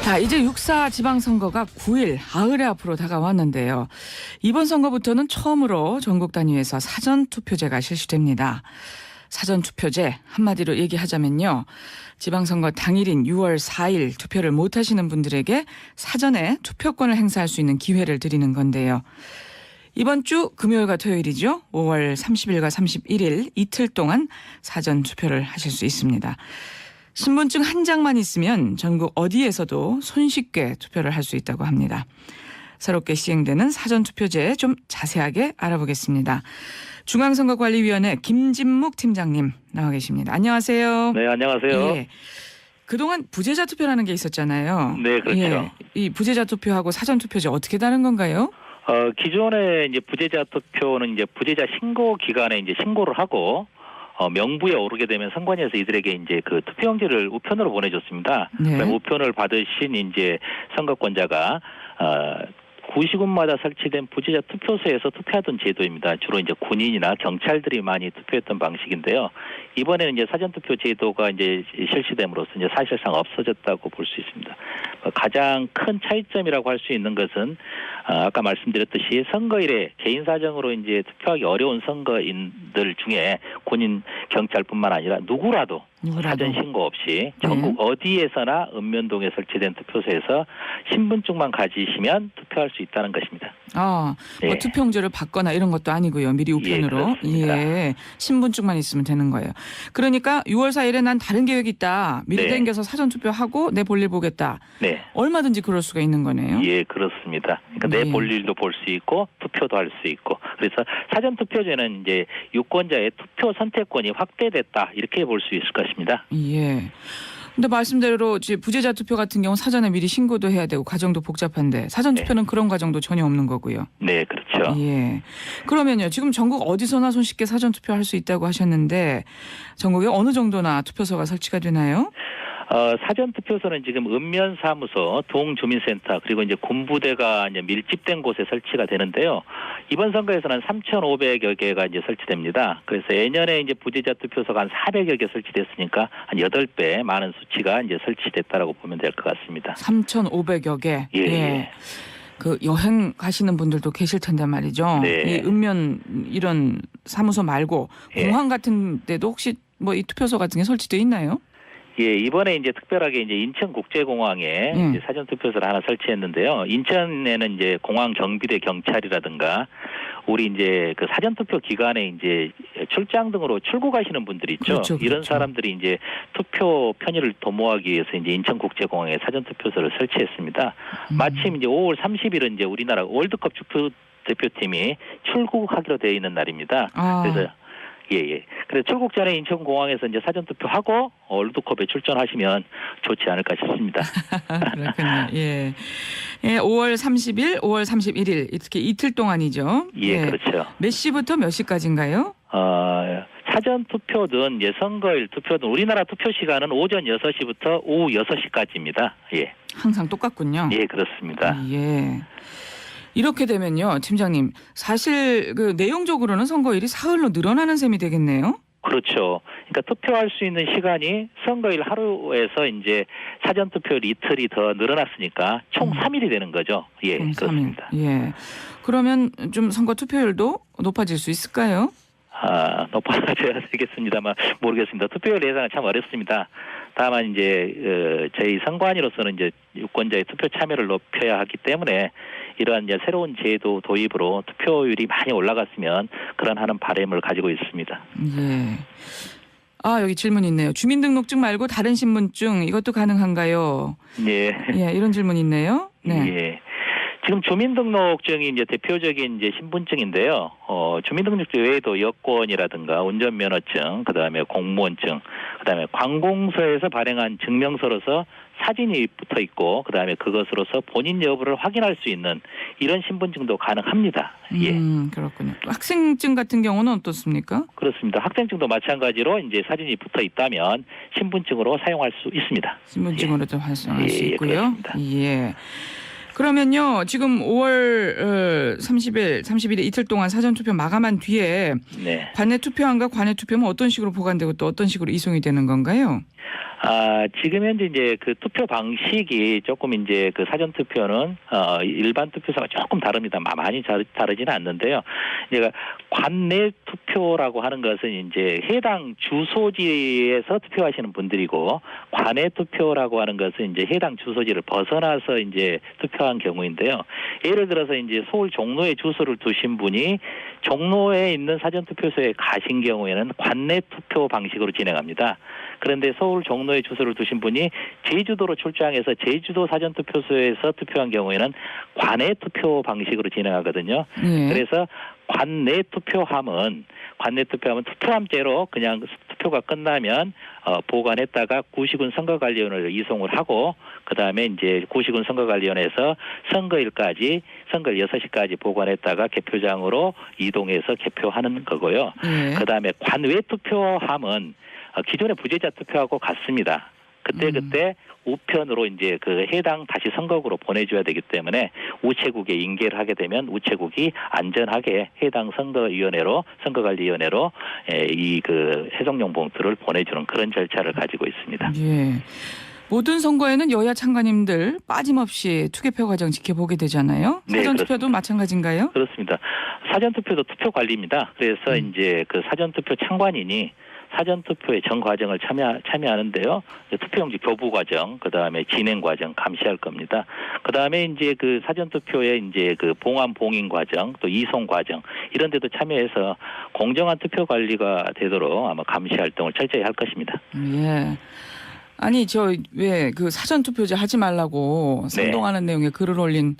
자, 이제 6.4 지방선거가 9일 하흘에 앞으로 다가왔는데요. 이번 선거부터는 처음으로 전국 단위에서 사전투표제가 실시됩니다. 사전투표제 한마디로 얘기하자면요. 지방선거 당일인 6월 4일 투표를 못하시는 분들에게 사전에 투표권을 행사할 수 있는 기회를 드리는 건데요. 이번 주 금요일과 토요일이죠. 5월 30일과 31일 이틀 동안 사전투표를 하실 수 있습니다. 신분증 한 장만 있으면 전국 어디에서도 손쉽게 투표를 할 수 있다고 합니다. 새롭게 시행되는 사전투표제 좀 자세하게 알아보겠습니다. 중앙선거관리위원회 김진묵 팀장님 나와 계십니다. 안녕하세요. 네, 안녕하세요. 예. 그동안 부재자 투표라는 게 있었잖아요. 네, 그렇죠. 예. 이 부재자 투표하고 사전투표제 어떻게 다른 건가요? 기존에 이제 부재자 투표는 이제 부재자 신고 기간에 이제 신고를 하고 명부에 오르게 되면 선관위에서 이들에게 이제 그 투표용지를 우편으로 보내줬습니다. 네. 그럼 우편을 받으신 이제 선거권자가 구시군마다 설치된 부재자 투표소에서 투표하던 제도입니다. 주로 이제 군인이나 경찰들이 많이 투표했던 방식인데요. 이번에는 이제 사전투표 제도가 이제 실시됨으로써 이제 사실상 없어졌다고 볼 수 있습니다. 가장 큰 차이점이라고 할 수 있는 것은 아까 말씀드렸듯이 선거일에 개인 사정으로 이제 투표하기 어려운 선거인들 중에 군인, 경찰뿐만 아니라 누구라도 사전 신고 없이 전국 어디에서나 읍면동에 설치된 투표소에서 신분증만 가지시면 투표할 수 있다는 것입니다. 뭐 투표용지를 받거나 이런 것도 아니고요. 미리 우편으로. 예, 신분증만 있으면 되는 거예요. 그러니까 6월 4일에 난 다른 계획이 있다. 미리 땡겨서 사전 투표하고 내 볼일 보겠다. 네. 얼마든지 그럴 수가 있는 거네요. 예, 그렇습니다. 그러니까 내 볼일도 볼 수 있고 투표도 할 수 있고. 그래서 사전 투표제는 이제 유권자의 투표 선택권이 확대됐다. 이렇게 볼 수 있을 것입니다. 예. 근데 말씀대로 부재자 투표 같은 경우 사전에 미리 신고도 해야 되고 과정도 복잡한데 사전 투표는 그런 과정도 전혀 없는 거고요. 네, 그렇죠. 예. 그러면요. 지금 전국 어디서나 손쉽게 사전 투표할 수 있다고 하셨는데 전국에 어느 정도나 투표소가 설치가 되나요? 사전투표소는 지금 읍면사무소, 동주민센터 그리고 이제 군부대가 이제 밀집된 곳에 설치가 되는데요. 이번 선거에서는 3,500여 개가 이제 설치됩니다. 그래서 예년에 이제 부재자 투표소가 한 400여 개 설치됐으니까 한 8배 많은 수치가 이제 설치됐다라고 보면 될 것 같습니다. 3,500여 개. 예. 그 여행 가시는 분들도 계실 텐데 말이죠. 네. 이 읍면 이런 사무소 말고 공항 같은 데도 혹시 뭐 이 투표소 같은 게 설치돼 있나요? 예, 이번에 이제 특별하게 이제 인천국제공항에 이제 사전투표소를 하나 설치했는데요. 인천에는 이제 공항 경비대 경찰이라든가 우리 이제 그 사전투표 기간에 이제 출장 등으로 출국하시는 분들이 있죠. 그렇죠. 이런 사람들이 이제 투표 편의를 도모하기 위해서 이제 인천국제공항에 사전투표소를 설치했습니다. 마침 이제 5월 30일은 이제 우리나라 월드컵 축구 대표팀이 출국하기로 되어 있는 날입니다. 그래서 그래서 출국 전에 인천공항에서 이제 사전투표하고 월드컵에 출전하시면 좋지 않을까 싶습니다. 그렇군요. 예. 5월 30일, 5월 31일 이렇게 이틀 동안이죠. 예, 그렇죠. 몇 시부터 몇 시까지인가요? 사전투표든 선거일 투표든 우리나라 투표 시간은 오전 6시부터 오후 6시까지입니다. 예. 항상 똑같군요. 예, 그렇습니다. 예. 이렇게 되면요, 팀장님, 사실 그 내용적으로는 선거일이 사흘로 늘어나는 셈이 되겠네요. 그렇죠. 그러니까 투표할 수 있는 시간이 선거일 하루에서 이제 사전투표일 이틀이 더 늘어났으니까 총 3일이 되는 거죠. 예, 그렇습니다. 3일. 예. 그러면 좀 선거 투표율도 높아질 수 있을까요? 높아져야 되겠습니다만 모르겠습니다. 투표율 예상은 참 어렵습니다. 다만 이제 저희 선관위로서는 이제 유권자의 투표 참여를 높여야 하기 때문에 이러한 이제 새로운 제도 도입으로 투표율이 많이 올라갔으면 그런 하는 바람을 가지고 있습니다. 예. 여기 질문 있네요. 주민등록증 말고 다른 신분증 이것도 가능한가요? 예. 예, 이런 질문 있네요. 네. 예. 지금 주민등록증이 이제 대표적인 이제 신분증인데요. 주민등록증 외에도 여권이라든가 운전면허증, 그다음에 공무원증, 그다음에 관공서에서 발행한 증명서로서 사진이 붙어 있고, 그다음에 그것으로서 본인 여부를 확인할 수 있는 이런 신분증도 가능합니다. 예. 그렇군요. 학생증 같은 경우는 어떻습니까? 그렇습니다. 학생증도 마찬가지로 이제 사진이 붙어 있다면 신분증으로 사용할 수 있습니다. 신분증으로도 활성화할 수 있고요. 그렇습니다. 예. 그러면요, 지금 5월 30일, 31일 이틀 동안 사전투표 마감한 뒤에 관내 투표함과 관내 투표는 어떤 식으로 보관되고 또 어떤 식으로 이송이 되는 건가요? 지금 현재 이제 그 투표 방식이 조금 이제 그 사전 투표는 일반 투표소가 조금 다릅니다. 많이 다르지는 않는데요. 이제 관내 투표라고 하는 것은 이제 해당 주소지에서 투표하시는 분들이고, 관외 투표라고 하는 것은 이제 해당 주소지를 벗어나서 이제 투표한 경우인데요. 예를 들어서 이제 서울 종로에 주소를 두신 분이 종로에 있는 사전 투표소에 가신 경우에는 관내 투표 방식으로 진행합니다. 그런데 서울 종로에 주소를 두신 분이 제주도로 출장해서 제주도 사전투표소에서 투표한 경우에는 관내 투표 방식으로 진행하거든요. 그래서 관내 투표함은 투표함째로 그냥 투표가 끝나면 보관했다가 구시군 선거관리위원회로 이송을 하고, 그다음에 이제 구시군 선거관리위원회에서 선거일 6시까지 보관했다가 개표장으로 이동해서 개표하는 거고요. 그다음에 관외 투표함은 기존의 부재자 투표하고 같습니다. 그때 우편으로 이제 그 해당 다시 선거구로 보내줘야 되기 때문에 우체국에 인계를 하게 되면 우체국이 안전하게 해당 선거관리위원회로 이 그 해송용 봉투를 보내주는 그런 절차를 가지고 있습니다. 예. 모든 선거에는 여야 참가님들 빠짐없이 투개표 과정 지켜보게 되잖아요. 사전투표도 마찬가지인가요? 그렇습니다. 사전투표도 투표 관리입니다. 그래서 이제 그 사전투표 참관인이 사전투표의 전 과정을 참여하는데요. 투표용지 교부 과정, 그 다음에 진행 과정 감시할 겁니다. 그 다음에 이제 그 사전투표의 이제 그 봉인 과정, 또 이송 과정 이런 데도 참여해서 공정한 투표 관리가 되도록 아마 감시 활동을 철저히 할 것입니다. 예. 아니 왜 그 사전투표제 하지 말라고 선동하는 내용의 글을 올린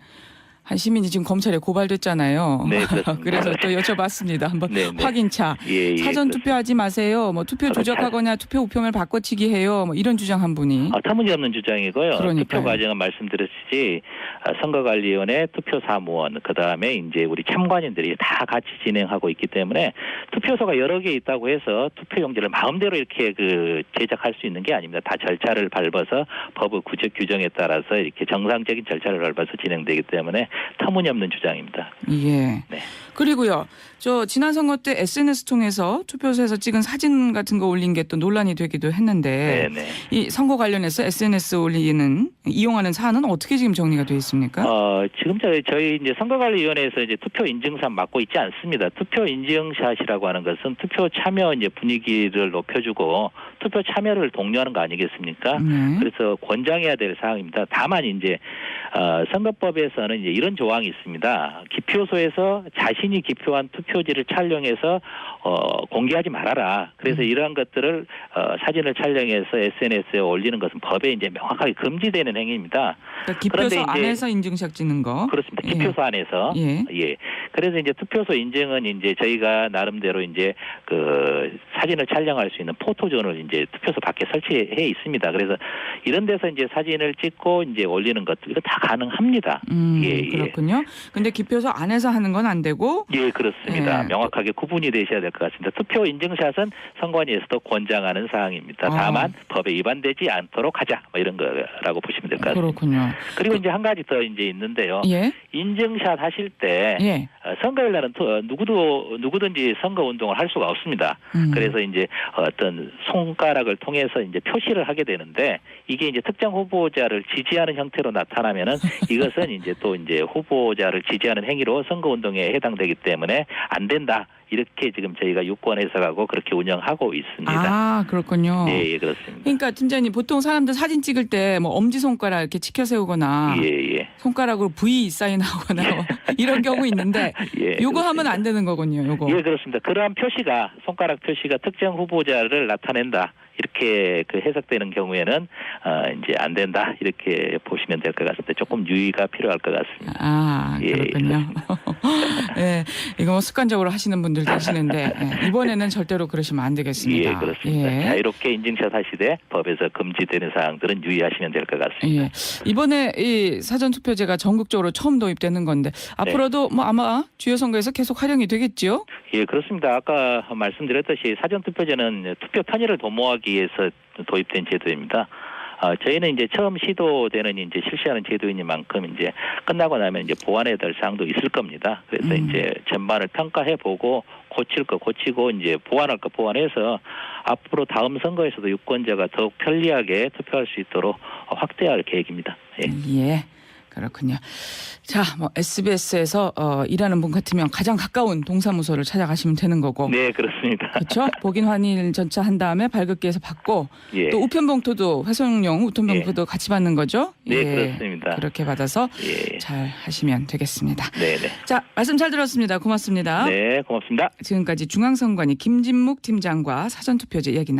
한 시민이 지금 검찰에 고발됐잖아요. 네, 그렇습니다. 그래서 또 여쭤봤습니다. 한번 확인차. 사전 투표하지 마세요. 뭐 투표 조작하거나 투표 우편을 바꿔치기 해요. 뭐 이런 주장 한 분이. 터무니없는 주장이고요. 그러니까요. 투표 과정은 말씀드렸듯이 선거관리위원회 투표사무원, 그다음에 이제 우리 참관인들이 다 같이 진행하고 있기 때문에 투표소가 여러 개 있다고 해서 투표용지를 마음대로 이렇게 그 제작할 수 있는 게 아닙니다. 다 절차를 밟아서 법의 규정에 따라서 이렇게 정상적인 절차를 밟아서 진행되기 때문에 터무니없는 주장입니다. 예. 네. 그리고요, 지난 선거 때 SNS 통해서 투표소에서 찍은 사진 같은 거 올린 게 또 논란이 되기도 했는데, 이 선거 관련해서 SNS 이용하는 사안은 어떻게 지금 정리가 되어 있습니까? 지금 저희 이제 선거관리위원회에서 이제 투표 인증샷 맡고 있지 않습니다. 투표 인증샷이라고 하는 것은 투표 참여 이제 분위기를 높여주고 투표 참여를 독려하는 거 아니겠습니까? 그래서 권장해야 될 사항입니다. 다만 이제 선거법에서는 이제 이런 조항이 있습니다. 기표소에서 자신이 기표한 투표지를 촬영해서 공개하지 말아라. 그래서 이러한 것들을 사진을 촬영해서 SNS에 올리는 것은 법에 이제 명확하게 금지되는 행위입니다. 그러니까 기표소 안에서 인증샷 찍는 거. 그렇습니다. 기표소 안에서. 예. 그래서 이제 투표소 인증은 이제 저희가 나름대로 이제 그 사진을 촬영할 수 있는 포토존을 이제 투표소 밖에 설치해 있습니다. 그래서 이런 데서 이제 사진을 찍고 이제 올리는 것들 이거 다 가능합니다. 그렇군요. 근데 기표소 안에서 하는 건 안 되고. 예, 그렇습니다. 명확하게 구분이 되셔야 될 것 같습니다. 투표 인증샷은 선관위에서도 권장하는 사항입니다. 다만 법에 위반되지 않도록 하자, 뭐 이런 거라고 보시면 될 것 같습니다. 그렇군요. 그리고 이제 한 가지 더 이제 있는데요. 인증샷 하실 때 선거일 날은 누구든지 선거 운동을 할 수가 없습니다. 그래서 이제 어떤 손가락을 통해서 이제 표시를 하게 되는데 이게 이제 특정 후보자를 지지하는 형태로 나타나면은 이것은 이제 또 이제 후보자를 지지하는 행위로 선거 운동에 해당되기 때문에 안 된다. 이렇게 지금 저희가 유권 해석하고 그렇게 운영하고 있습니다. 아, 그렇군요. 예, 그렇습니다. 그러니까 팀장님 보통 사람들 사진 찍을 때 뭐 엄지손가락 이렇게 치켜 세우거나 손가락으로 V 사인하거나 이런 경우 있는데 요거 하면 안 되는 거군요. 요거. 예, 그렇습니다. 그러한 표시가 손가락 표시가 특정 후보자를 나타낸다. 이렇게 그 해석되는 경우에는 이제 안 된다 이렇게 보시면 될 것 같습니다. 조금 유의가 필요할 것 같습니다. 아, 그렇군요. 예, 이거 뭐 습관적으로 하시는 분들 계시는데 이번에는 절대로 그러시면 안 되겠습니다. 예, 그렇습니다. 자유롭게 인증샷 하시되 법에서 금지되는 사항들은 유의하시면 될 것 같습니다. 이번에 이 사전투표제가 전국적으로 처음 도입되는 건데 앞으로도 뭐 아마 주요 선거에서 계속 활용이 되겠죠? 예, 그렇습니다. 아까 말씀드렸듯이 사전투표제는 투표 편의를 도모하기 위해서 도입된 제도입니다. 저희는 이제 처음 시도되는 이제 실시하는 제도이니만큼 이제 끝나고 나면 이제 보완해야 될 사항도 있을 겁니다. 그래서 이제 전반을 평가해 보고 고칠 거 고치고 이제 보완할 거 보완해서 앞으로 다음 선거에서도 유권자가 더욱 편리하게 투표할 수 있도록 확대할 계획입니다. 예. 예. 그렇군요. 자, 뭐 SBS에서 일하는 분 같으면 가장 가까운 동사무소를 찾아가시면 되는 거고. 네, 그렇습니다. 그렇죠? 복인 환일 전차 한 다음에 발급기에서 받고 예. 또 우편봉투도 회송용 우편봉투도 같이 받는 거죠? 네, 예. 그렇습니다. 그렇게 받아서 예. 잘 하시면 되겠습니다. 네, 네. 자, 말씀 잘 들었습니다. 고맙습니다. 네, 고맙습니다. 지금까지 중앙선관위 김진묵 팀장과 사전투표제 이야기